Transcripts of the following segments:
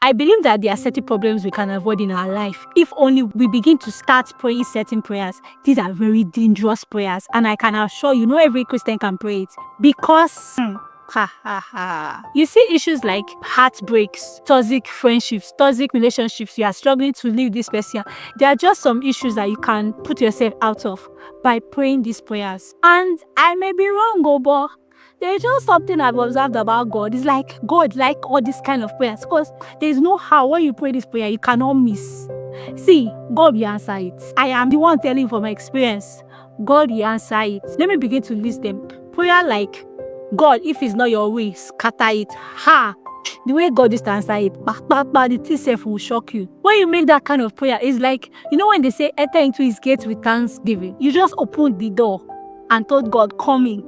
I believe that there are certain problems we can avoid in our life if only we begin to start praying certain prayers. These are very dangerous prayers, and I can assure you, not every Christian can pray it because you see issues like heartbreaks, toxic friendships, toxic relationships. You are struggling to leave this person. There are just some issues that you can put yourself out of by praying these prayers. And I may be wrong, but there's just something I've observed about God. It's like God like all these kind of prayers because there's no how when you pray this prayer you cannot miss. See, God will answer it. I am the one telling you from my experience. God will answer it. Let me begin to list them. Prayer like, God, if it's not your will, scatter it. The way God is to answer it, the thing self will shock you. When you make that kind of prayer, it's like, you know when they say enter into his gates with thanksgiving, you just opened the door and told God, come in.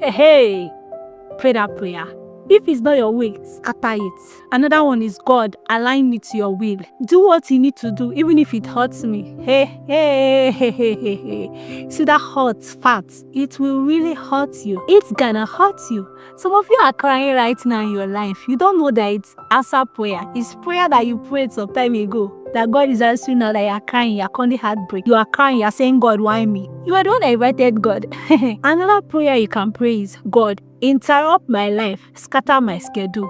Hey, pray that prayer. If it's not your will, scatter it. Another one is, God, align me to your will. Do what you need to do, even if it hurts me. Hey. See that hurts part? It will really hurt you. It's gonna hurt you. Some of you are crying right now in your life. You don't know that it's answer prayer. It's prayer that you prayed some time ago that God is answering now that you are crying, you are calling heartbreak. You are crying, you are saying, God, why me? You are the one that invited God. Another prayer you can pray is, God, interrupt my life, scatter my schedule.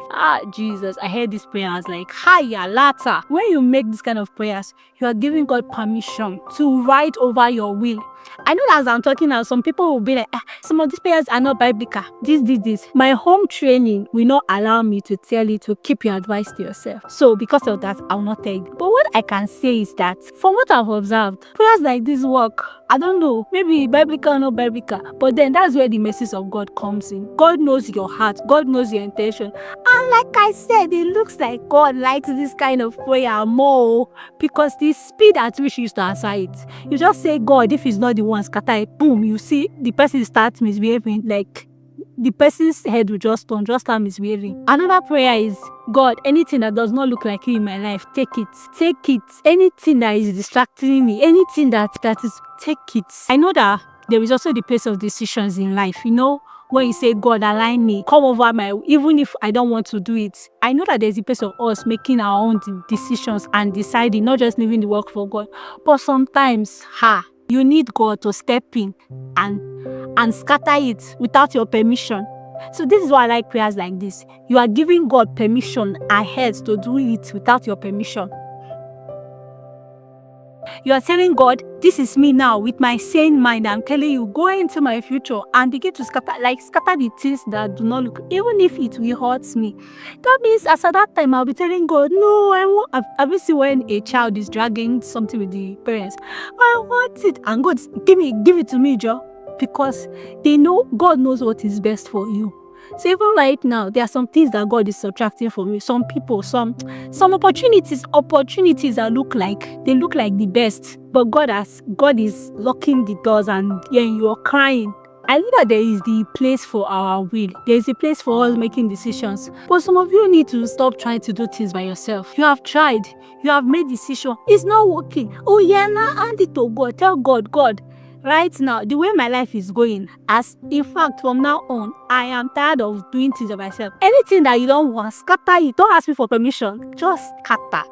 Jesus, I heard this prayer. I was like, hiya, later. When you make this kind of prayers, you are giving God permission to write over your will. I know that as I'm talking now, some people will be like, some of these prayers are not biblical. This. My home training will not allow me to tell you to keep your advice to yourself. So because of that, I will not tell you. But what I can say is that from what I've observed, prayers like this work. I don't know, maybe biblical or not biblical, but then that's where the message of God comes in. God knows your heart. God knows your intention. And like I said, it looks like God likes this kind of prayer more because the speed at which you used to answer it. You just say, God, if it's not the one, scatter it, boom, you see the person starts misbehaving, like the person's head will just start misbehaving. Another prayer is, God, anything that does not look like you in my life, take it. Anything that is distracting me, anything that is, take it. I know that there is also the place of decisions in life. You know, when you say, God, align me, come over even if I don't want to do it. I know that there's a place of us making our own decisions and deciding, not just leaving the work for God. But sometimes, you need God to step in and scatter it without your permission. So this is why I like prayers like this. You are giving God permission ahead to do it without your permission. You are telling God, this is me now with my sane mind. I'm telling you, go into my future and begin to scatter the things that do not look, even if it will hurt me. That means as at that time, I'll be telling God, no, I want. Have you seen when a child is dragging something with the parents? I want it. And God, give it to me, Joe. Because they know, God knows what is best for you. So even right now, there are some things that God is subtracting from you. Some people, some opportunities that look like the best, but God is locking the doors, and you are crying. I know that there is the place for our will. There is a place for us making decisions. But some of you need to stop trying to do things by yourself. You have tried. You have made decision. It's not working. Oh yeah, now hand it to God. Tell God, right now, the way my life is going, in fact, from now on, I am tired of doing things by myself. Anything that you don't want, scatter it. Don't ask me for permission. Just scatter.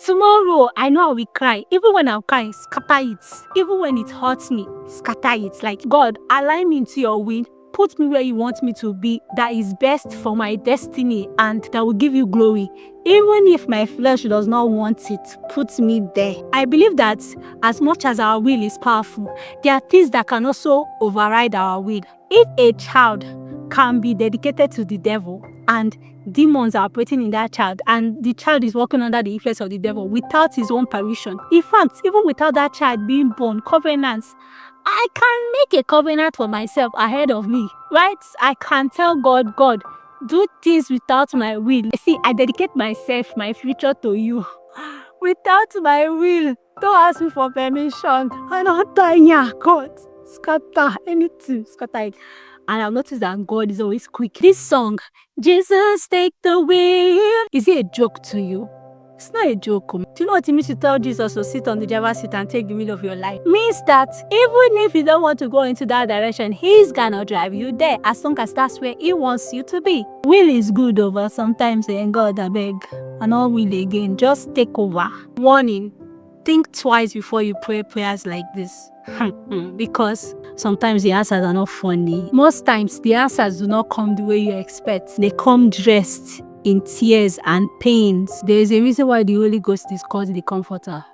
Tomorrow, I know I will cry. Even when I'm crying, scatter it. Even when it hurts me, scatter it. Like, God, align me into your will. Put me where you want me to be, that is best for my destiny and that will give you glory. Even if my flesh does not want it, put me there. I believe that as much as our will is powerful, there are things that can also override our will. If a child can be dedicated to the devil and demons are operating in that child and the child is working under the influence of the devil without his own permission, in fact, even without that child being born, covenants, I can make a covenant for myself ahead of me, right? I can tell God, do things without my will. See, I dedicate myself, my future to you. Without my will, don't ask me for permission. I don't tell God, scatter anything, scatter it. And I've noticed that God is always quick. This song, Jesus take the wheel, is it a joke to you? It's not a joke. Do you know what it means to tell Jesus to sit on the driver's seat and take the wheel of your life? Means that even if you don't want to go into that direction, he's gonna drive you there as long as that's where he wants you to be. Will is good over sometimes, God, I beg. And all will again, just take over. Warning, think twice before you pray prayers like this. Because sometimes the answers are not funny. Most times, the answers do not come the way you expect. They come dressed in tears and pains. There is a reason why the Holy Ghost is called the Comforter.